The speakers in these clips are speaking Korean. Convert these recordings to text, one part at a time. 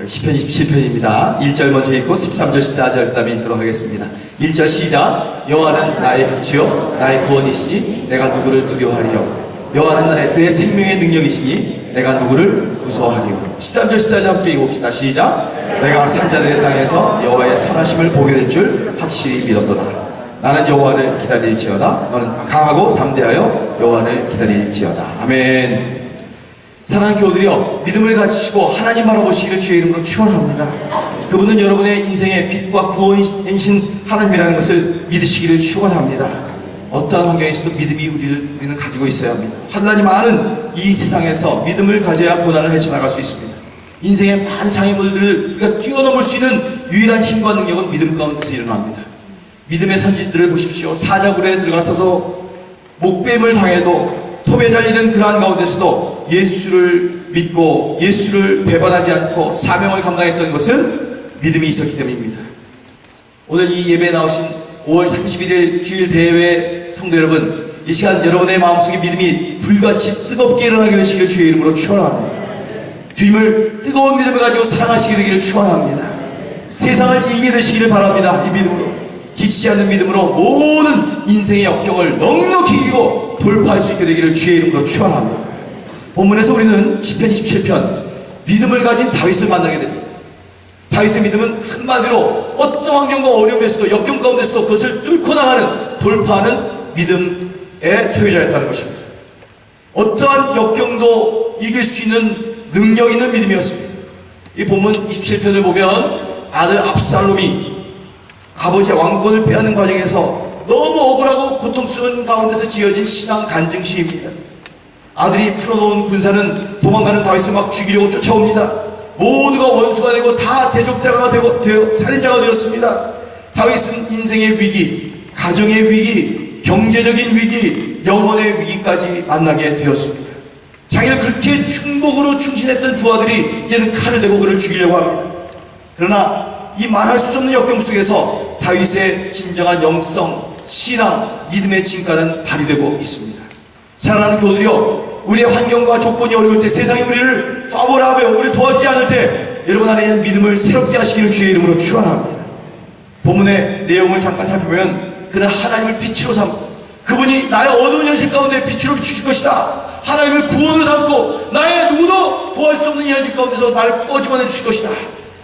시편 27편입니다. 1절 먼저 읽고 13절 14절 그 다음에 읽도록 하겠습니다. 1절 시작. 여호와는 나의 빛이요 나의 구원이시니 내가 누구를 두려워하리요. 여호와는 내 생명의 능력이시니 내가 누구를 무서워하리요. 13절 14절 함께 읽어봅시다. 시작. 내가 산자들의 땅에서 여호와의 선하심을 보게 될 줄 확실히 믿었도다. 나는 여호와를 기다릴지어다. 너는 강하고 담대하여 여호와를 기다릴지어다. 아멘. 사랑하는 교우들이여, 믿음을 가지시고 하나님 바라보시기를 주의 이름으로 축원합니다. 그분은 여러분의 인생의 빛과 구원이신 하나님이라는 것을 믿으시기를 축원합니다. 어떠한 환경에서도 믿음이 우리는 가지고 있어야 합니다. 환난이 많은 이 세상에서 믿음을 가져야 고난을 헤쳐나갈 수 있습니다. 인생의 많은 장애물들을 우리가 뛰어넘을 수 있는 유일한 힘과 능력은 믿음 가운데서 일어납니다. 믿음의 선진들을 보십시오. 사자굴에 들어가서도 목뱀을 당해도 톱에 잘리는 그러한 가운데서도 예수를 믿고 예수를 배반하지 않고 사명을 감당했던 것은 믿음이 있었기 때문입니다. 오늘 이 예배에 나오신 5월 31일 주일 대회 성도 여러분, 이 시간 여러분의 마음속에 믿음이 불같이 뜨겁게 일어나게 되시기를 주의 이름으로 축원합니다. 주님을 뜨거운 믿음을 가지고 사랑하시게 되기를 축원합니다. 세상을 이기게 되시기를 바랍니다. 이 믿음으로, 지치지 않는 믿음으로 모든 인생의 역경을 넉넉히 이기고 돌파할 수 있게 되기를 주의 이름으로 축원합니다. 본문에서 우리는 시편 27편 믿음을 가진 다윗을 만나게 됩니다. 다윗의 믿음은 한마디로 어떤 환경과 어려움에서도 역경 가운데서도 그것을 뚫고 나가는, 돌파하는 믿음의 소유자였다는 것입니다. 어떠한 역경도 이길 수 있는 능력 있는 믿음이었습니다. 이 본문 27편을 보면 아들 압살롬이 아버지의 왕권을 빼앗는 과정에서 너무 억울하고 고통스러운 가운데서 지어진 신앙 간증시입니다. 아들이 풀어놓은 군사는 도망가는 다윗을 막 죽이려고 쫓아옵니다. 모두가 원수가 되고 다 대적자가 되어 살인자가 되었습니다. 다윗은 인생의 위기, 가정의 위기, 경제적인 위기, 영혼의 위기까지 만나게 되었습니다. 자기를 그렇게 충복으로 충신했던 두 아들이 이제는 칼을 대고 그를 죽이려고 합니다. 그러나 이 말할 수 없는 역경 속에서 다윗의 진정한 영성, 신앙, 믿음의 진가는 발휘되고 있습니다. 사랑하는 교우들이여, 우리의 환경과 조건이 어려울 때, 세상이 우리를 파보라하며 우리를 도와주지 않을 때 여러분 안에 있는 믿음을 새롭게 하시기를 주의 이름으로 축원합니다. 본문의 내용을 잠깐 살펴보면 그는 하나님을 빛으로 삼고 그분이 나의 어두운 현실 가운데 빛으로 비추실 것이다. 하나님을 구원으로 삼고 나의 누구도 도와줄 수 없는 이 현실 가운데서 나를 꺼집어내 주실 것이다.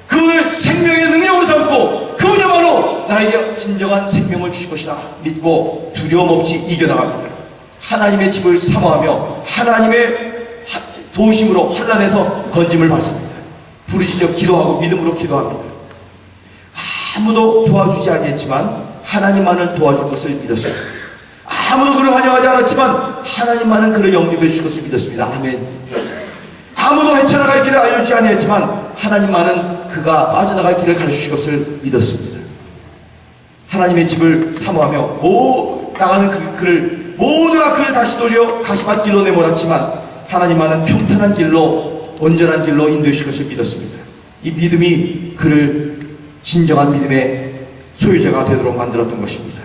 그분을 생명의 능력으로 삼고 그분야말로 나에게 진정한 생명을 주실 것이다. 믿고 두려움 없이 이겨나갑니다. 하나님의 집을 사모하며 하나님의 도우심으로 환난에서 건짐을 받습니다. 부르짖어 기도하고 믿음으로 기도합니다. 아무도 도와주지 아니했지만 하나님만을 도와줄 것을 믿었습니다. 아무도 그를 환영하지 않았지만 하나님만은 그를 영접해 주실 것을 믿었습니다. 아멘. 아무도 헤쳐나갈 길을 알려주지 아니했지만 하나님만은 그가 빠져나갈 길을 가르치실 것을 믿었습니다. 하나님의 집을 사모하며 나가는 그를 모두가 그를 다시 도리어 가시밭길로 내몰았지만 하나님만은 평탄한 길로, 온전한 길로 인도해 주실 것을 믿었습니다. 이 믿음이 그를 진정한 믿음의 소유자가 되도록 만들었던 것입니다.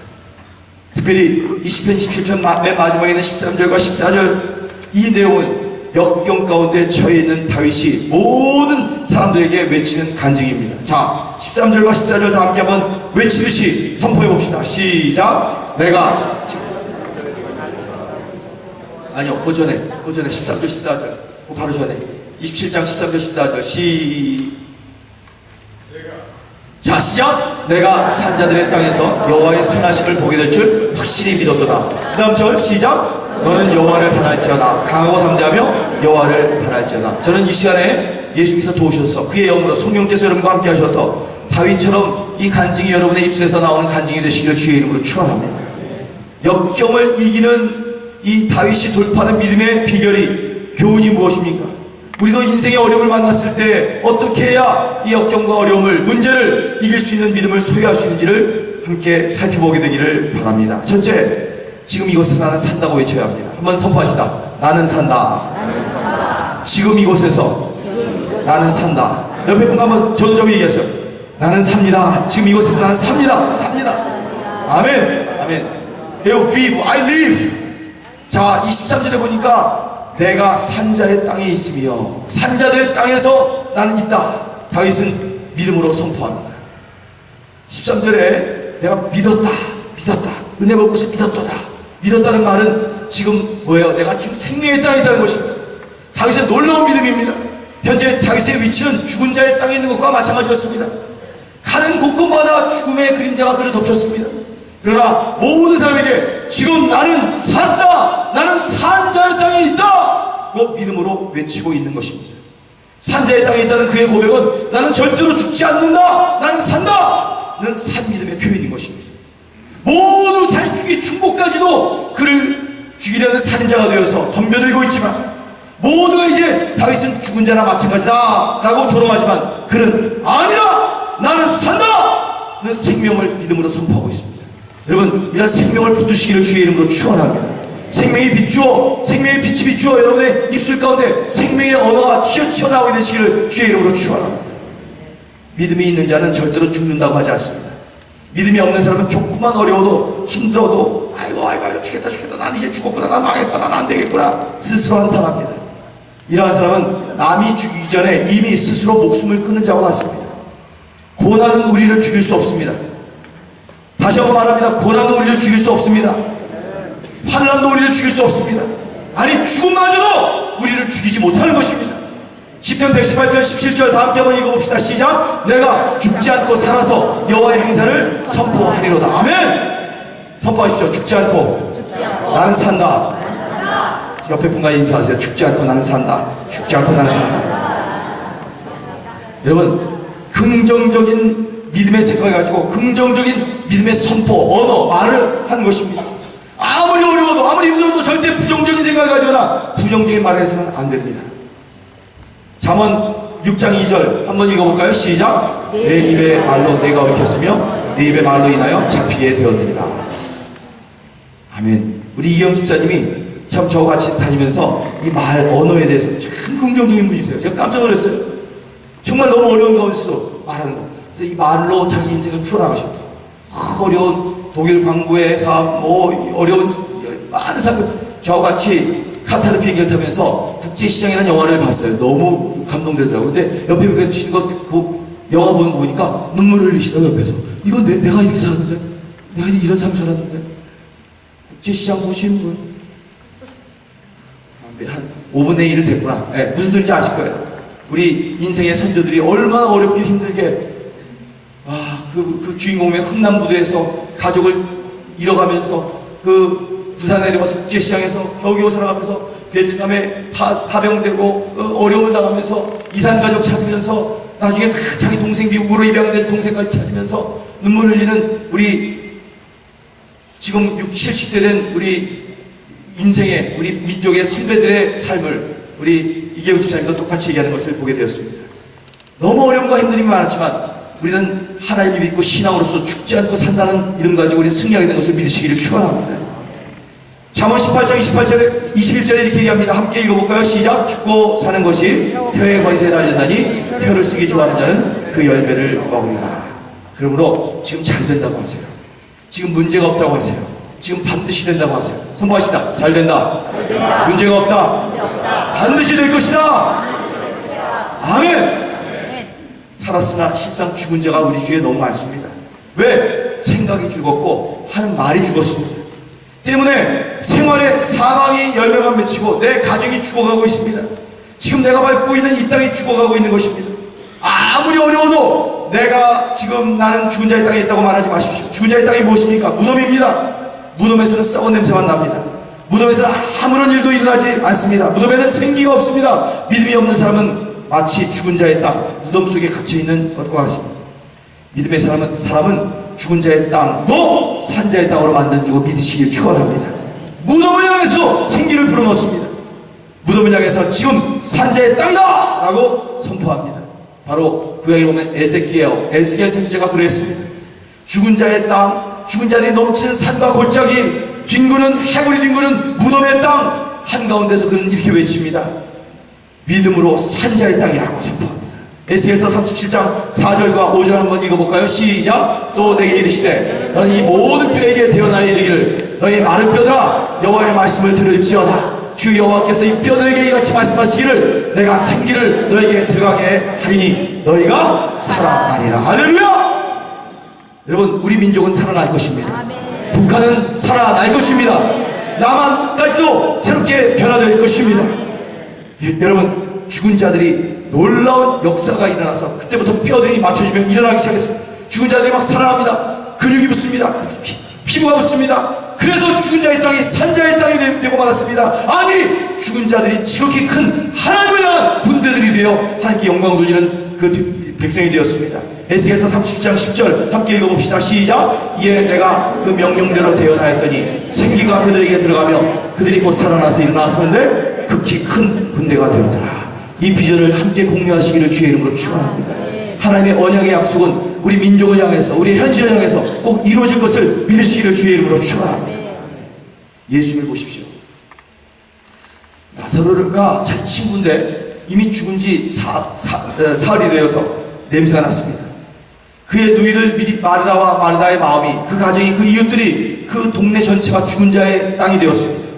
특별히 이 시편 27편 맨 마지막에 있는 13절과 14절 이 내용은 역경 가운데 처해 있는 다윗이 모든 사람들에게 외치는 간증입니다. 자, 13절과 14절 다 함께 한번 외치듯이 선포해 봅시다. 시작. 내가 아니요, 그 전에 13절 14절 바로 전에 27장 13절 14절 자, 시작. 내가 산자들의 땅에서 여호와의 선하심을 보게 될 줄 확실히 믿었도다. 그 다음 절 시작. 너는 여호와를 바랄지어다. 강하고 담대하며 여호와를 바랄지어다. 저는 이 시간에 예수님께서 도우셔서 그의 영으로 성령께서 여러분과 함께 하셔서 다윗처럼 이 간증이 여러분의 입술에서 나오는 간증이 되시기를 주의 이름으로 축원합니다. 역경을 이기는 이 다윗이 돌파하는 믿음의 비결이, 교훈이 무엇입니까? 우리도 인생의 어려움을 만났을 때 어떻게 해야 이 역경과 어려움을, 문제를 이길 수 있는 믿음을 소유할 수 있는지를 함께 살펴보게 되기를 바랍니다. 첫째, 지금 이곳에서 나는 산다고 외쳐야 합니다. 한번 선포합시다. 나는 산다. 나는 산다. 지금 이곳에서 나는 산다. 옆에 분 한번 전적으로 얘기하세요. 나는 삽니다. 지금 이곳에서 나는 삽니다. 삽니다. 아멘. 아멘. I live. I live. 자, 23절에 보니까 내가 산자의 땅에 있으며 산자들의 땅에서 나는 있다. 다윗은 믿음으로 선포합니다. 13절에 내가 믿었다, 은혜 볼 것을 믿었도다. 믿었다는 말은 지금 뭐예요? 내가 지금 생명의 땅에 있다는 것입니다. 다윗의 놀라운 믿음입니다. 현재 다윗의 위치는 죽은 자의 땅에 있는 것과 마찬가지였습니다. 가는 곳곳마다 죽음의 그림자가 그를 덮쳤습니다. 그러나 모든 사람에게 지금 나는 산다, 나는 산자의 땅에 있다 고 믿음으로 외치고 있는 것입니다. 산자의 땅에 있다는 그의 고백은 나는 절대로 죽지 않는다, 나는 산다, 는 산 믿음의 표현인 것입니다. 모두 자기 죽이 충복까지도 그를 죽이려는 살인자가 되어서 덤벼들고 있지만, 모두가 이제 다윗은 죽은 자나 마찬가지다 라고 조롱하지만 그는 아니라 나는 산다, 는 생명을 믿음으로 선포하고 있습니다. 여러분, 이런 생명을 붙드시기를 주의 이름으로 축원합니다. 생명이 비추어, 생명의 빛이 비추어 여러분의 입술 가운데 생명의 언어가 튀어나오게 되시기를 주의 이름으로 축원합니다. 믿음이 있는 자는 절대로 죽는다고 하지 않습니다. 믿음이 없는 사람은 조금만 어려워도 힘들어도 아이고 죽겠다, 난 이제 죽었구나, 난 망했다, 난 안 되겠구나 스스로 한탄합니다. 이러한 사람은 남이 죽이기 전에 이미 스스로 목숨을 끊는 자와 같습니다. 고난은 우리를 죽일 수 없습니다. 다시 한번 말합니다. 고난은 우리를 죽일 수 없습니다. 환난도 우리를 죽일 수 없습니다. 아니, 죽음마저도 우리를 죽이지 못하는 것입니다. 시편 118편 17절 다 함께 한번 읽어봅시다. 시작. 내가 죽지 않고 살아서 여호와의 행사를 선포하리로다. 아멘. 선포하십시오. 죽지 않고 나는 산다. 옆에 분과 인사하세요. 죽지 않고 나는 산다. 죽지 않고 나는 산다. 여러분, 긍정적인 믿음의 생각을 가지고 긍정적인 믿음의 선포, 언어, 말을 하는 것입니다. 아무리 어려워도 아무리 힘들어도 절대 부정적인 생각을 가지거나 부정적인 말을 해서는 안 됩니다. 잠언 6장 2절 한번 읽어볼까요? 시작. 내 입의 말로 내가 얽혔으며 내 입의 말로 인하여 잡히게 되었느니라. 아멘. 우리 이영 집사님이 참 저와 같이 다니면서 이 말, 언어에 대해서 참 긍정적인 분이세요. 제가 깜짝 놀랐어요. 정말 너무 어려운 가운데서 말하는 거. 그래서 이 말로 자기 인생을 풀어나가셨다. 어려운 독일 광고의 삶, 어려운 많은 사람, 저와 같이 카타르 비행기를 타면서 국제시장이라는 영화를 봤어요. 너무 감동되더라고요. 근데 옆에 계신 거 듣고 영화 보는 거 보니까 눈물을 흘리시더라고요. 옆에서. 이건 내가 이렇게 살았는데? 내가 이런 삶 살았는데? 국제시장 보신 분? 한 5분의 1은 됐구나. 네, 무슨 소리인지 아실 거예요. 우리 인생의 선조들이 얼마나 어렵게 힘들게 그 주인공의 흥남부두에서 가족을 잃어가면서 그 부산에 내려가서 국제시장에서 겨우겨우 살아가면서 베트남에 파병되고 어려움을 당하면서 이산가족 찾으면서 나중에 자기 동생 미국으로 입양된 동생까지 찾으면서 눈물 흘리는 우리 지금 60, 70대 된 우리 인생의 우리 민족의 선배들의 삶을 우리 이계우 집사님도 똑같이 얘기하는 것을 보게 되었습니다. 너무 어려움과 힘듦이 많았지만 우리는 하나님을 믿고 신앙으로서 죽지 않고 산다는 믿음 가지고 우리는 승리하게 된 것을 믿으시기를 축원합니다. 잠언 18장 21절에 이렇게 얘기합니다. 함께 읽어볼까요? 시작. 죽고 사는 것이 혀의 권세에 달렸나니 혀를 쓰기 좋아하는 자는 그 열매를 먹으리라. 그러므로 지금 잘 된다고 하세요. 지금 문제가 없다고 하세요. 지금 반드시 된다고 하세요. 선포하십니다. 잘 된다. 문제가 없다. 반드시 될 것이다. 아멘. 살았으나 실상 죽은 자가 우리 주위에 너무 많습니다. 왜? 생각이 죽었고 하는 말이 죽었습니다. 때문에 생활에 사망이 열매만 맺히고 내 가정이 죽어가고 있습니다. 지금 내가 밟고 있는 이 땅이 죽어가고 있는 것입니다. 아무리 어려워도 내가 지금 나는 죽은 자의 땅에 있다고 말하지 마십시오. 죽은 자의 땅이 무엇입니까? 무덤입니다. 무덤에서는 썩은 냄새만 납니다. 무덤에서는 아무런 일도 일어나지 않습니다. 무덤에는 생기가 없습니다. 믿음이 없는 사람은 마치 죽은 자의 땅, 무덤 속에 갇혀있는 것과 같습니다. 믿음의 사람은 죽은 자의 땅도 산자의 땅으로 만들어주고 믿으시길 축원합니다. 무덤을 향해서 생기를 불어넣습니다. 무덤을 향해서 지금 산자의 땅이다! 라고 선포합니다. 바로 구약에 보면 에스겔 선지자가 그랬습니다. 죽은 자의 땅, 죽은 자들이 넘치는 산과 골짜기, 해골이 뒹구는 무덤의 땅 한가운데서 그는 이렇게 외칩니다. 믿음으로 산자의 땅이라고 선포합니다. 에스겔서 37장 4절과 5절 한번 읽어볼까요? 시작. 또 내게 이르시되 너는 이 모든 뼈에게 태어나 이르기를 너희 마른 뼈들아 여호와의 말씀을 들을지어다. 주 여호와께서 이 뼈들에게 이같이 말씀하시기를 내가 생기를 너에게 들어가게 하리니 너희가 살아나리라. 할렐루야. 여러분, 우리 민족은 살아날 것입니다. 북한은 살아날 것입니다. 남한까지도 새롭게 변화될 것입니다. 여러분, 죽은 자들이 놀라운 역사가 일어나서 그때부터 뼈들이 맞춰지면 일어나기 시작했습니다. 죽은 자들이 막 살아납니다. 근육이 붙습니다. 피부가 붙습니다. 그래서 죽은 자의 땅이 산자의 땅이 되고 말았습니다. 아니, 죽은 자들이 지극히 큰 하나님을 향한 군대들이 되어 하나님께 영광 돌리는 그 백성이 되었습니다. 에스겔서 37장 10절 함께 읽어봅시다. 시작. 이에 내가 그 명령대로 대언하였더니 생기가 그들에게 들어가며 그들이 곧 살아나서 일어나서는데 극히 큰 군대가 되었더라. 이 비전을 함께 공유하시기를 주의 이름으로 축원합니다. 하나님의 언약의 약속은 우리 민족을 향해서, 우리 현실을 향해서 꼭 이루어질 것을 믿으시기를 주의 이름으로 축원합니다. 예수님을 보십시오. 나사로가 자기 친구인데 이미 죽은 지 사흘이 되어서 냄새가 났습니다. 그의 누이들 마르다와 마르다의 마음이, 그 가정이, 그 이웃들이, 그 동네 전체가 죽은 자의 땅이 되었습니다.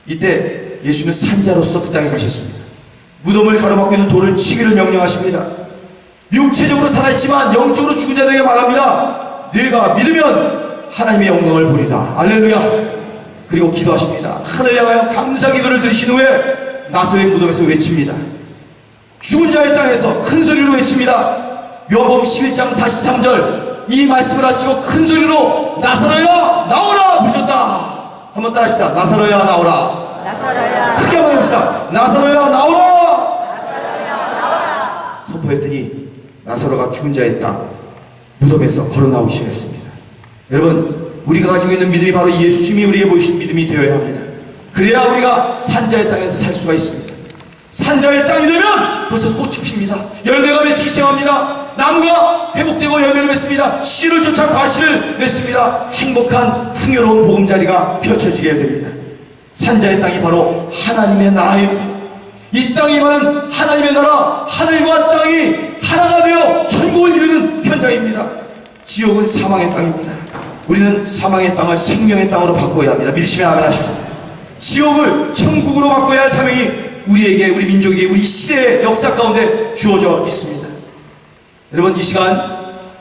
이때 예수님은 산자로서 그 땅에 가셨습니다. 무덤을 가로막고 있는 돌을 치기를 명령하십니다. 육체적으로 살아있지만 영적으로 죽은 자들에게 말합니다. 네가 믿으면 하나님의 영광을 보리라. 할렐루야. 그리고 기도하십니다. 하늘 향하여 감사 기도를 드리신 후에 나사로의 무덤에서 외칩니다. 죽은 자의 땅에서 큰 소리로 외칩니다. 요한복음 11장 43절 이 말씀을 하시고 큰 소리로 나사로야 나오라 부르셨다. 한번 따라합시다. 나사로야 나오라. 나사로야. 크게 한번 해봅시다. 나사로야 나오라. 나사로야 나오라. 선포했더니 나사로가 죽은 자의 땅 무덤에서 걸어 나오기 시작했습니다. 여러분, 우리가 가지고 있는 믿음이 바로 예수님이 우리에게 보이신 믿음이 되어야 합니다. 그래야 우리가 산자의 땅에서 살 수가 있습니다. 산자의 땅이 되면 벌써 꽃이 핍니다. 열매가 맺히기 시작합니다. 나무가 회복되고 열매를 맺습니다. 씨를 쫓아 과실을 맺습니다. 행복한 풍요로운 보금자리가 펼쳐지게 됩니다. 산자의 땅이 바로 하나님의 나라입니다. 이 땅이면 하나님의 나라, 하늘과 땅이 하나가 되어 천국을 이루는 현장입니다. 지옥은 사망의 땅입니다. 우리는 사망의 땅을 생명의 땅으로 바꿔야 합니다. 믿으시면 아멘 하십시오. 지옥을 천국으로 바꿔야 할 사명이 우리에게, 우리 민족에게, 우리 시대의 역사 가운데 주어져 있습니다. 여러분, 이 시간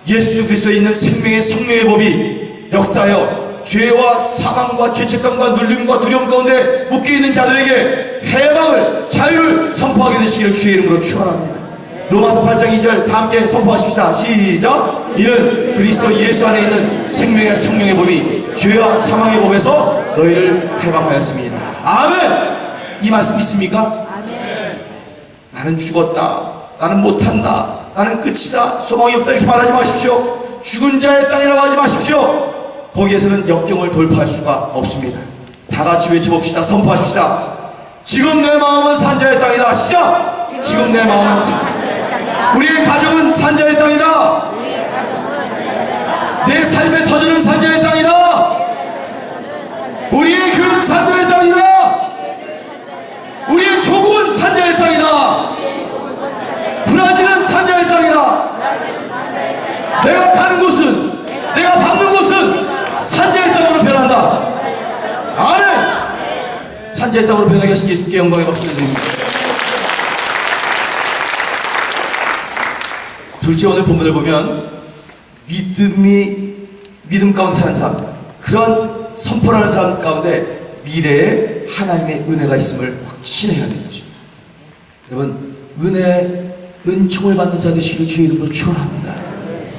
예수 그리스도에 있는 생명의 성령의 법이 역사하여 죄와 사망과 죄책감과 눌림과 두려움 가운데 묶여있는 자들에게 해방을, 자유를 선포하게 되시기를 주의 이름으로 축원합니다. 로마서 8장 2절 다 함께 선포하십시다. 시작. 이는 그리스도 예수 안에 있는 생명의 성령의 법이 죄와 사망의 법에서 너희를 해방하였습니다. 아멘. 이 말씀 믿습니까? 아멘. 나는 죽었다, 나는 못한다, 나는 끝이다, 소망이 없다 이렇게 말하지 마십시오. 죽은 자의 땅이라고 하지 마십시오. 거기에서는 역경을 돌파할 수가 없습니다. 다 같이 외쳐봅시다. 선포하십시다. 지금 내 마음은 산자의 땅이다. 시작. 지금 내 마음은 산자의 땅이다. 우리의 가족은 산자의 땅이다. 내 삶의 터전은 산자의 땅이다. 우리의 교회는 산자의 땅이다. 우리의 조국은 산자의 땅이다. 브라질은 산자의 땅이다. 내가 가는 곳은, 내가 밟는 곳은 산자의 땅으로 변한다. 아멘. 산자의 땅으로 변하게 하신 예수께 영광의 박수를 드립니다. 둘째, 오늘 본문을 보면 믿음 가운데 사는 사람, 그런 선포를 하는 사람 가운데 미래에 하나님의 은혜가 있음을 확신해야 되는 것입니다. 여러분, 은총을 받는 자 되시기를 주의 이름으로 축원합니다.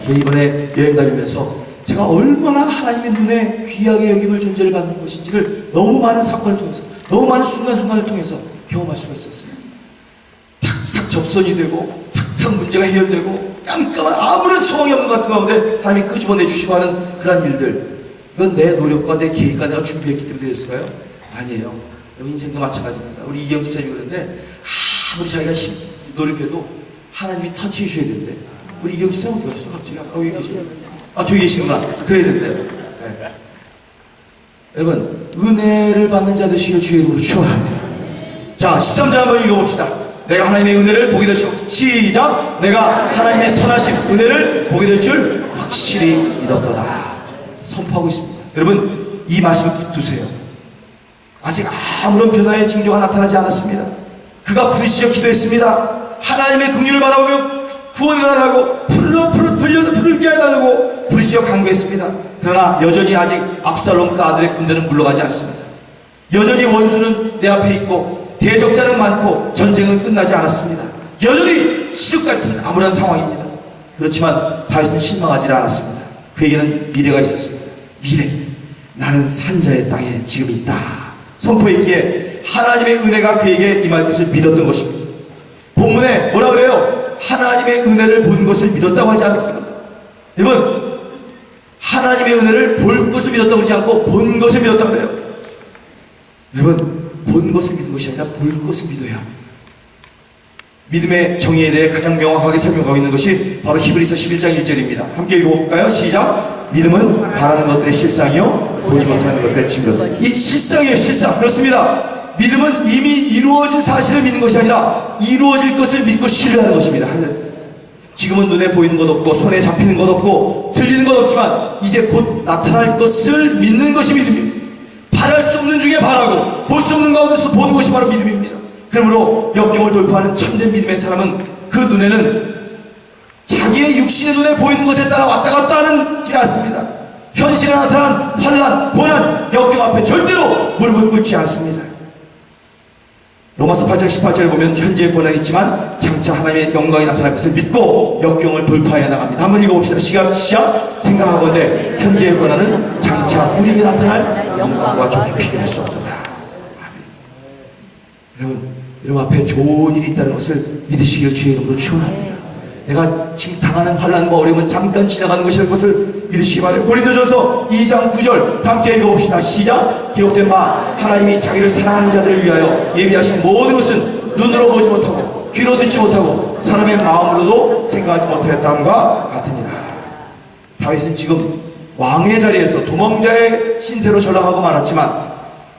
저 이번에 여행 다니면서 제가 얼마나 하나님의 눈에 귀하게 여김을 존재를 받는 것인지를 너무 많은 사건을 통해서, 너무 많은 순간순간을 통해서 경험할 수가 있었어요. 탁탁 접선이 되고 탁탁 문제가 해결되고 깜깜한 아무런 소망이 없는 것 같은 가운데 하나님이 끄집어내 주시고 하는 그런 일들, 그건 내 노력과 내 계획과 내가 준비했기 때문에 됐을까요? 아니에요. 여러분, 인생도 마찬가지입니다. 우리 이경 집사님이 그러는데 아무리 자기가 노력해도 하나님이 터치해 주셔야 되는데, 우리 이경 집사님 어디 갔어? 갑자기 아까 여기 계시네. 아, 저기 계시구나. 그래야 된대요. 네. 여러분, 은혜를 받는 자 되시길 주의 이름으로 축원합니다. 자, 13절 한번 읽어봅시다. 내가 하나님의 은혜를 보게 될 줄, 시작. 내가 하나님의 선하신 은혜를 보게 될 줄 확실히 믿었도다. 선포하고 있습니다. 여러분, 이 말씀을 붙드세요. 아직 아무런 변화의 징조가 나타나지 않았습니다. 그가 부르짖어 기도했습니다. 하나님의 긍휼을 바라보며 구원해달라고 불게 해달라고 부르짖어 간구했습니다. 그러나 여전히 아직 압살롬 그 아들의 군대는 물러가지 않습니다. 여전히 원수는 내 앞에 있고 대적자는 많고 전쟁은 끝나지 않았습니다. 여전히 시륵 같은 암울한 상황입니다. 그렇지만 다윗은 실망하지 않았습니다. 그에게는 미래가 있었습니다. 미래, 나는 산자의 땅에 지금 있다 선포했기에 하나님의 은혜가 그에게 임할 것을 믿었던 것입니다. 본문에 뭐라 그래요? 하나님의 은혜를 본 것을 믿었다고 하지 않습니까? 여러분, 하나님의 은혜를 볼 것을 믿었다고 하지 않고 본 것을 믿었다고 그래요. 여러분, 본 것을 믿는 것이 아니라 볼 것을 믿어야 합니다. 믿음의 정의에 대해 가장 명확하게 설명하고 있는 것이 바로 히브리서 11장 1절입니다. 함께 읽어볼까요? 시작! 믿음은 바라는 것들의 실상이요 보지 못하는 것들의 증거. 이 실상이에요. 실상. 그렇습니다. 믿음은 이미 이루어진 사실을 믿는 것이 아니라 이루어질 것을 믿고 신뢰하는 것입니다. 지금은 눈에 보이는 것 없고 손에 잡히는 것 없고 들리는 것 없지만 이제 곧 나타날 것을 믿는 것이 믿음입니다. 바랄 수 없는 중에 바라고 볼 수 없는 가운데서 보는 것이 바로 믿음입니다. 그러므로 역경을 돌파하는 참된 믿음의 사람은 그 눈에는 자기의 육신의 눈에 보이는 것에 따라 왔다 갔다 하지 않습니다. 현실에 나타난 환난, 고난, 역경 앞에 절대로 무릎을 꿇지 않습니다. 로마서 8장 18절에 보면 현재의 고난이 있지만 장차 하나님의 영광이 나타날 것을 믿고 역경을 돌파해 나갑니다. 한번 읽어봅시다. 시작. 생각하건대 현재의 고난은 장차 우리에게 나타날 영광과 좋게 비교할 수 없도다. 여러분 앞에 좋은 일이 있다는 것을 믿으시길 주의 이름으로 축원합니다. 내가 지금 당하는 환난과 어려움은 잠깐 지나가는 것이라는 것을 믿으시기 바라요. 고린도전서 2장 9절 함께 읽어봅시다. 시작. 기록된 바 하나님이 자기를 사랑하는 자들을 위하여 예비하신 모든 것은 눈으로 보지 못하고 귀로 듣지 못하고 사람의 마음으로도 생각하지 못하였다함과 같으니라. 다윗은 지금 왕의 자리에서 도망자의 신세로 전락하고 말았지만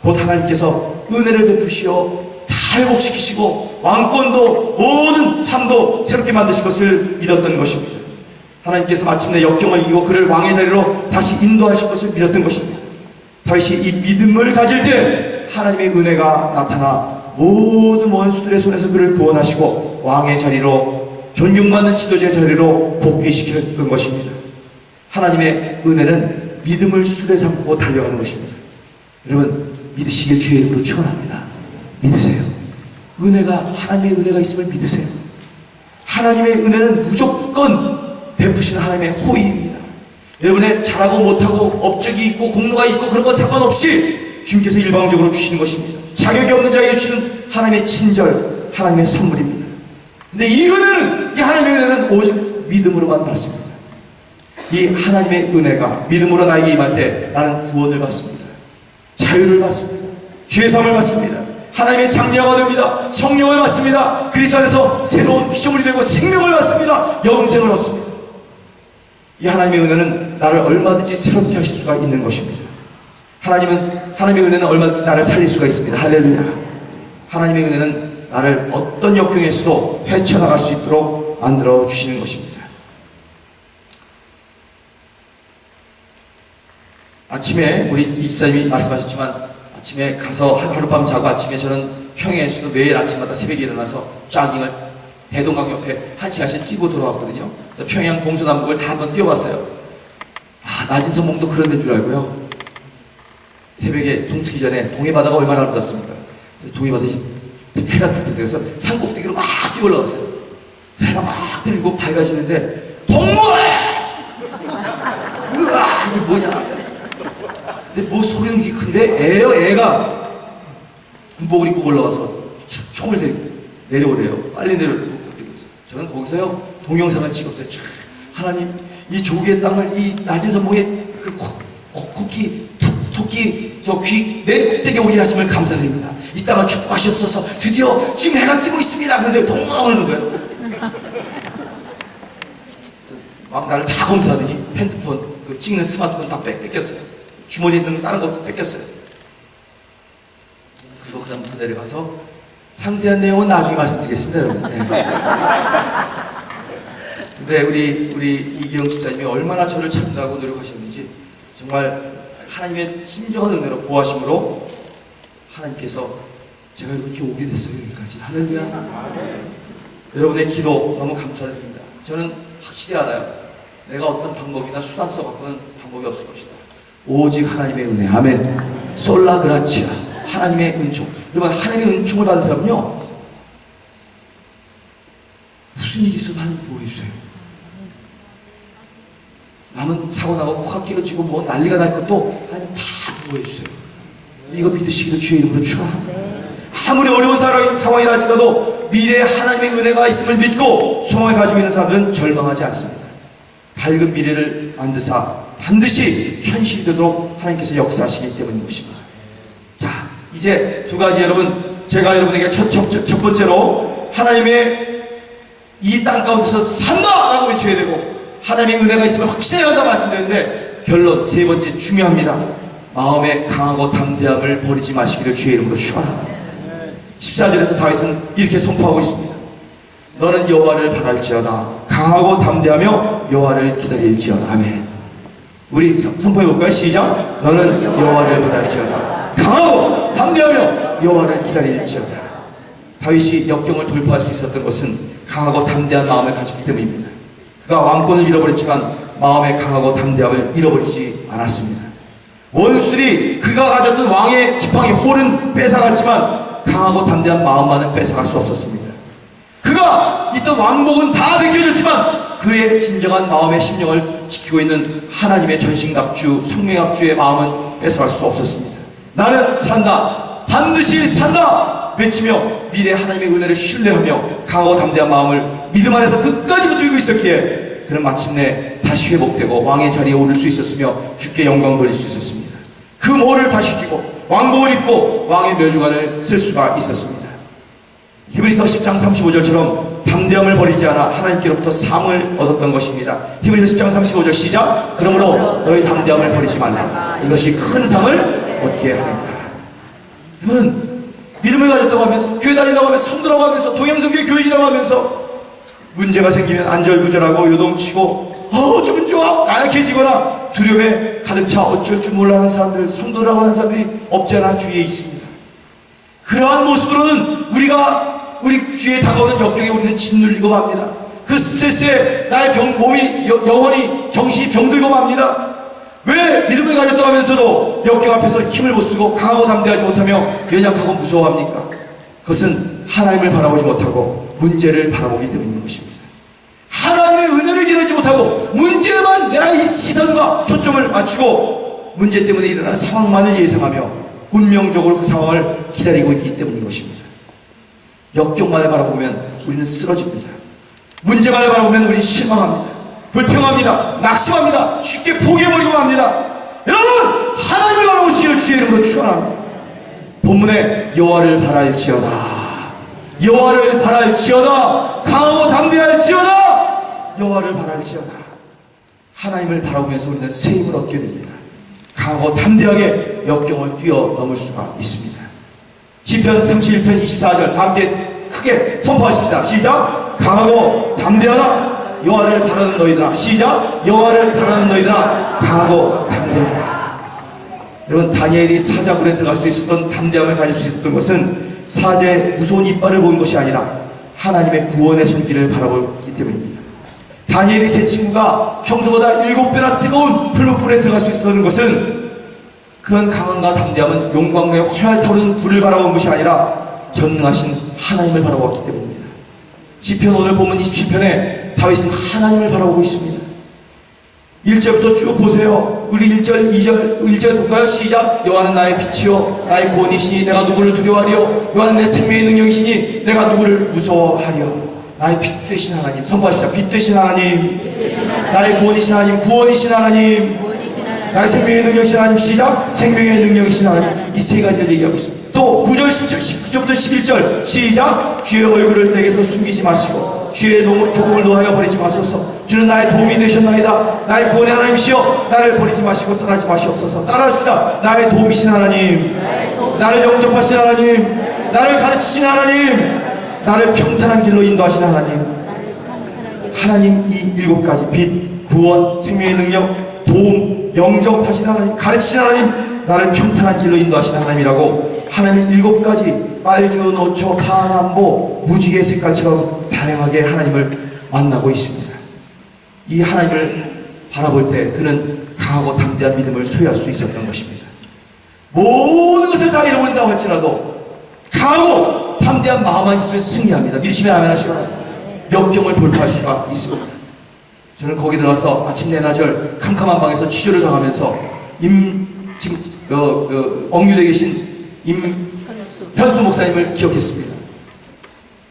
곧 하나님께서 은혜를 베푸시어 다 회복시키시고 왕권도 모든 삶도 새롭게 만드실 것을 믿었던 것입니다. 하나님께서 마침내 역경을 이기고 그를 왕의 자리로 다시 인도하실 것을 믿었던 것입니다. 다윗이 이 믿음을 가질 때 하나님의 은혜가 나타나 모든 원수들의 손에서 그를 구원하시고 왕의 자리로 존경받는 지도자의 자리로 복귀시켰던 것입니다. 하나님의 은혜는 믿음을 수레 삼고 달려가는 것입니다. 여러분 믿으시길 주의 이름으로 축원합니다. 믿으세요. 은혜가 하나님의 은혜가 있음을 믿으세요. 하나님의 은혜는 무조건 베푸시는 하나님의 호의입니다. 여러분의 잘하고 못하고 업적이 있고 공로가 있고 그런 건 상관없이 주님께서 일방적으로 주시는 것입니다. 자격이 없는 자에게 주시는 하나님의 친절, 하나님의 선물입니다. 근데 이 은혜는, 이 하나님의 은혜는 오직 믿음으로만 받습니다. 이 하나님의 은혜가 믿음으로 나에게 임할 때 나는 구원을 받습니다. 자유를 받습니다. 죄사함을 받습니다. 하나님의 장려가 됩니다. 성령을 받습니다. 그리스도 안에서 새로운 피조물이 되고 생명을 받습니다. 영생을 얻습니다. 이 하나님의 은혜는 나를 얼마든지 새롭게 하실 수가 있는 것입니다. 하나님의 은혜는 얼마든지 나를 살릴 수가 있습니다. 할렐루야. 하나님의 은혜는 나를 어떤 역경에서도 헤쳐나갈 수 있도록 만들어 주시는 것입니다. 아침에 우리 이집사님이 말씀하셨지만 아침에 가서 하룻밤 자고 아침에 저는 평양에서도 매일 아침마다 새벽에 일어나서 쫙깅을 대동강 옆에 1시간씩 뛰고 돌아왔거든요. 그래서 평양 동서남북을 다 한번 뛰어봤어요. 낮은 선봉도 그런 데인 줄 알고요. 새벽에 동 트기 전에 동해바다가 얼마나 아름답습니까? 동해바다에 해가 뜰 때 그래서 산꼭대기로 막 뛰어 올라갔어요. 해가 막 들고 밝아지는데 동물! 으아! 이게 뭐냐? 근데 뭐 소리는 게 큰데 애가 군복을 입고 올라와서 총을 들고 내려오래요. 빨리 내려오래요. 저는 거기서요 동영상을 찍었어요. 하나님 이 조기의 땅을 이 낮은 선봉에 그 토끼 저 귀 내 꼭대기에 오게 하심을 감사드립니다. 이 땅을 축복하시옵소서. 드디어 지금 해가 뜨고 있습니다. 그런데 동무가 오는 거예요. 막 나를 다 검사하더니 핸드폰 그 찍는 스마트폰 다 뺏겼어요. 주머니에 있는 다른 거 뺏겼어요. 그리고 그 다음부터 내려가서 상세한 내용은 나중에 말씀드리겠습니다, 여러분. 네. 근데 우리 이기영 집사님이 얼마나 저를 참조하고 노력하셨는지 정말 하나님의 진정한 은혜로 보호하심으로 하나님께서 제가 이렇게 오게 됐어요. 여기까지. 할렐루야. 여러분의 기도 너무 감사드립니다. 저는 확실히 알아요. 내가 어떤 방법이나 수단 써갖고는 방법이 없을 것이다. 오직 하나님의 은혜. 아멘. 솔라 그라치아. 하나님의 은총. 여러분, 하나님의 은총을 받은 사람은요, 무슨 일이 있어도 하나님 보호해주세요. 남은 사고나고 코가 끼어지고 뭐 난리가 날 것도 하나님 다 보호해주세요. 이거 믿으시기를 주의 이름으로 축원합니다. 아무리 어려운 상황이라 할지라도 미래에 하나님의 은혜가 있음을 믿고 소망을 가지고 있는 사람들은 절망하지 않습니다. 밝은 미래를 만드사 반드시 현실이 되도록 하나님께서 역사하시기 때문인 것입니다. 자, 이제 두 가지 제가 여러분에게 첫 번째로 하나님의 이 땅 가운데서 산다! 라고 외쳐야 되고 하나님의 은혜가 있으면 확신해야 한다 말씀드렸는데 결론 세 번째 중요합니다. 마음의 강하고 담대함을 버리지 마시기를 주의 이름으로 축원합니다. 14절에서 다윗은 이렇게 선포하고 있습니다. 너는 여호와를 바랄지어다. 강하고 담대하며 여호와를 기다릴지어다. 아멘. 우리 선포해볼까요? 시작. 너는 여호와를 바랄지어다. 강하고 담대하며 여호와를 기다릴지어다. 다윗이 역경을 돌파할 수 있었던 것은 강하고 담대한 마음을 가졌기 때문입니다. 그가 왕권을 잃어버렸지만 마음의 강하고 담대함을 잃어버리지 않았습니다. 원수들이 그가 가졌던 왕의 지팡이 홀은 뺏어갔지만 강하고 담대한 마음만은 뺏어갈 수 없었습니다. 그가 있던 왕복은 다 벗겨졌지만 그의 진정한 마음의 심령을 지키고 있는 하나님의 전신갑주, 성령갑주의 마음은 뺏어갈 수 없었습니다. 나는 산다, 반드시 산다 외치며 미래 하나님의 은혜를 신뢰하며 강하고 담대한 마음을 믿음 안에서 끝까지 붙들고 있었기에 그는 마침내 다시 회복되고 왕의 자리에 오를 수 있었으며 주께 영광 돌릴 수 있었습니다. 그 모를 다시 쥐고 왕복을 입고 왕의 면류관을 쓸 수가 있었습니다. 히브리서 10장 35절처럼 담대함을 버리지 않아 하나님께로부터 상을 얻었던 것입니다. 히브리서 10장 35절 시작. 그러므로 너희 담대함을 버리지 말라. 이것이 큰 상을 얻게 하리라. 여러분, 믿음을 가졌다고 하면서 교회 다닌다고 하면서 성도라고 하면서 동양성교회 교인이라고 하면서 문제가 생기면 안절부절하고 요동치고 어쩌면 좋아 나약해지거나 두려움에 가득 차 어쩔 줄 몰라하는 사람들, 성도라고 하는 사람들이 없지 않아 주위에 있습니다. 그러한 모습으로는 우리 주위에 다가오는 역경에 우리는 짓눌리고 맙니다. 그 스트레스에 나의 몸이 영원히 정신이 병들고 맙니다. 왜 믿음을 가졌다고 하면서도 역경 앞에서 힘을 못 쓰고 강하고 담대하지 못하며 연약하고 무서워합니까? 그것은 하나님을 바라보지 못하고 문제를 바라보기 때문인 것입니다. 하나님의 은혜를 기다리지 못하고 문제만 내 시선과 초점을 맞추고 문제 때문에 일어날 상황만을 예상하며 운명적으로 그 상황을 기다리고 있기 때문인 것입니다. 역경만을 바라보면 우리는 쓰러집니다. 문제만을 바라보면 우리는 실망합니다. 불평합니다. 낙심합니다. 쉽게 포기해버리고 합니다. 여러분, 하나님을 바라보시기를 주의 이름으로 축원합니다. 본문에 여호와를 바랄지어다. 여호와를 바랄지어다. 강하고 담대할지어다. 여호와를 바랄지어다. 하나님을 바라보면서 우리는 새 힘을 얻게 됩니다. 강하고 담대하게 역경을 뛰어넘을 수가 있습니다. 시편 31편 24절 함께 크게 선포하십시다. 시작. 강하고 담대하라. 여호와를 바라는 너희들아. 시작. 여호와를 바라는 너희들아 강하고 담대하라. 여러분, 다니엘이 사자굴에 들어갈 수 있었던 담대함을 가질 수 있었던 것은 사자의 무서운 이빨을 본 것이 아니라 하나님의 구원의 손길을 바라보기 때문입니다. 다니엘이 세 친구가 평소보다 7배나 뜨거운 풀무불에 들어갈 수 있었던 것은 그런 강함과 담대함은 용광로에 활활 타오르는 불을 바라본 것이 아니라 전능하신 하나님을 바라보았기 때문입니다. 시편 오늘 본문 27편에 다윗은 하나님을 바라보고 있습니다. 1절부터 쭉 보세요. 우리 1절, 2절, 1절 볼까요? 시작. 여호와는 나의 빛이요 나의 구원이시니 내가 누구를 두려워하리요. 여호와는 내 생명의 능력이시니 내가 누구를 무서워하리요. 나의 빛 되신 하나님. 선포하시자. 빛 되신 하나님, 나의 구원이신 하나님, 구원이신 하나님, 나의 생명의 능력이신 하나님. 시작. 생명의 능력이신 하나님. 이 세 가지를 얘기하고 있습니다. 또 9절, 10절, 19절부터 11절 시작. 주의 얼굴을 내게서 숨기지 마시고 주의 조공을 놓아여 버리지 마소서. 주는 나의 도움이 되셨나이다. 나의 구원의 하나님이시여 나를 버리지 마시고 떠나지 마시옵소서. 따라합시다. 나의 도움이신 하나님, 나를 영접하신 하나님, 나를 가르치신 하나님, 나를 평탄한 길로 인도하신 하나님. 하나님, 이 7가지 빛, 구원, 생명의 능력, 도움, 영접하신 하나님, 가르치신 하나님, 나를 평탄한 길로 인도하신 하나님이라고 하나님은 7가지 빨주, 노초, 파남보, 무지개 색깔처럼 다양하게 하나님을 만나고 있습니다. 이 하나님을 바라볼 때 그는 강하고 담대한 믿음을 소유할 수 있었던 것입니다. 모든 것을 다 잃어버린다고 할지라도 강하고 담대한 마음만 있으면 승리합니다. 믿으시면 아멘 하시기 바랍니다. 역경을 돌파할 수가 있습니다. 저는 거기 들어가서 아침 내나절 캄캄한 방에서 취조를 당하면서 지금 억류되어 계신 임현수 목사님을 기억했습니다.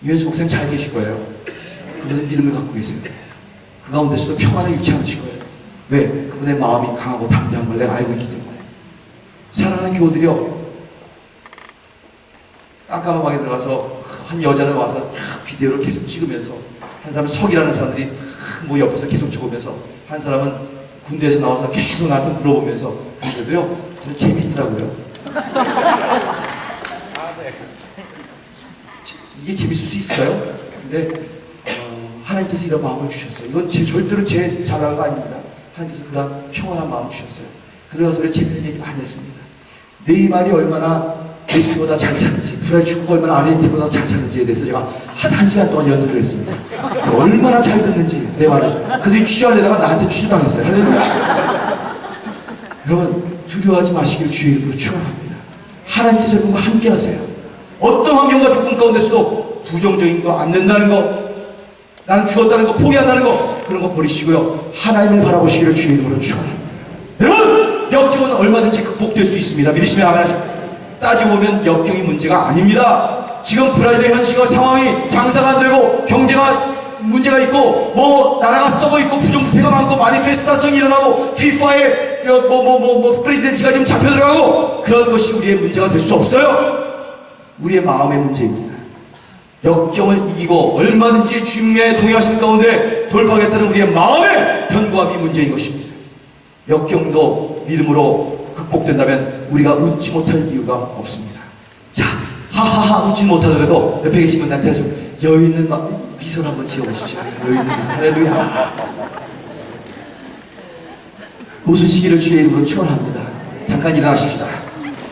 임현수 목사님 잘 계실 거예요. 그분은 믿음을 갖고 계세요. 그 가운데서도 평안을 잃지 않으실 거예요. 왜? 그분의 마음이 강하고 담대한 걸 내가 알고 있기 때문에. 사랑하는 교우들이요, 깜깜한 방에 들어가서 한 여자는 와서 비디오를 계속 찍으면서, 한 사람은 석이라는 사람들이 뭐 옆에서 계속 적으면서, 한 사람은 군대에서 나와서 계속 나한테 물어보면서, 그런데도요 저는 재밌더라고요. 이게 재밌을 수 있을까요? 근데 하나님께서 이런 마음을 주셨어요. 이건 절대로 제 잘난 거 아닙니다. 하나님께서 그런 평안한 마음을 주셨어요. 그래서 우리 재밌는 얘기 많이 했습니다. 네이말이 얼마나 메시보다 잘 찾는지, 브라질 축구가 얼마나 아르헨티나보다 잘 찾는지에 대해서 제가 한 시간 동안 연습을 했습니다. 얼마나 잘 듣는지, 내 말을. 그들이 취조하려다가 나한테 취조당했어요. 할렐루야. 여러분, 두려워하지 마시기를 주의 이름으로 축원합니다. 하나님께서 여러분과 함께 하세요. 어떤 환경과 조건 가운데서도 부정적인 거, 안 된다는 거, 나는 죽었다는 거, 포기한다는 거, 그런 거 버리시고요, 하나님을 바라보시기를 주의 이름으로 축원합니다. 여러분, 역경은 얼마든지 극복될 수 있습니다. 믿으시면 아멘 하십시오. 따지고 보면 역경이 문제가 아닙니다. 지금 브라질의 현실과 상황이 장사가 안 되고 경제가 문제가 있고 뭐 나라가 썩어 있고 부정부패가 많고 마니페스타성이 일어나고 피파의 프레지던트가 지금 잡혀 들어가고, 그런 것이 우리의 문제가 될 수 없어요. 우리의 마음의 문제입니다. 역경을 이기고 얼마든지 주님의 동행하시는 가운데 돌파하겠다는 우리의 마음의 견고함이 문제인 것입니다. 역경도 믿음으로 극복된다면 우리가 웃지 못할 이유가 없습니다. 자, 하하하 웃지 못하더라도 옆에 계신 분한테 좀 여유 있는 미소를 한번 지어보십시오. 여유 있는 미소. 할렐루야. 웃으시기를 주의 이름으로 축원합니다. 잠깐 일어나십시다.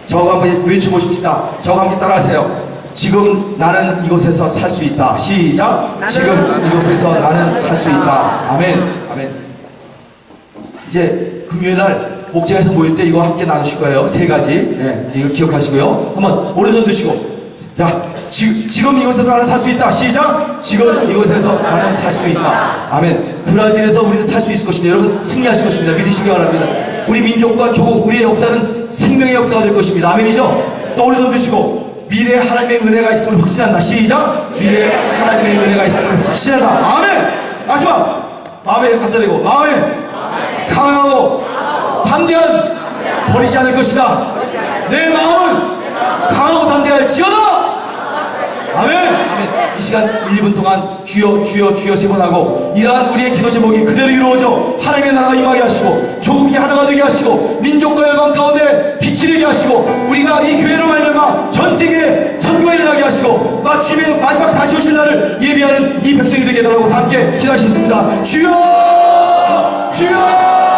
저와 한번 외쳐보십시다. 저와 함께 따라하세요. 지금 나는 이곳에서 살 수 있다. 시작. 지금 이곳에서 나는 살 수 있다. 아멘. 아멘. 이제 금요일날 목장에서 모일 때 이거 함께 나누실 거예요. 3가지. 네, 이거 기억하시고요. 한번 오른손 드시고, 야, 지금 이곳에서 나는 살 수 있다. 시작. 지금 이곳에서 나는 살 수 있다. 아멘. 브라질에서 우리는 살 수 있을 것입니다. 여러분 승리하실 것입니다. 믿으시기 바랍니다. 우리 민족과 조국, 우리의 역사는 생명의 역사가 될 것입니다. 아멘이죠? 또 오른손 드시고, 미래에 하나님의 은혜가 있음을 확신한다. 시작. 미래에 하나님의 은혜가 있음을 확신한다. 아멘. 마지막 마음에 갖다 대고, 마음에 강하고 담대한 버리지 않을 것이다. 내 마음은 강하고 담대할지어다. 아멘. 아멘. 이 시간 1, 2분 동안 주여 주여 주여 3번 하고, 이러한 우리의 기도 제목이 그대로 이루어져 하나님의 나라가 임하게 하시고, 조국이 하나가 되게 하시고, 민족과 열방 가운데 빛이 되게 하시고, 우리가 이 교회로 말미암아 전 세계에 선교가 일어나게 하시고, 주님의 마지막 다시 오실 날을 예비하는 이 백성이 되게 해달라고 함께 기도하시겠습니다. 주여 주여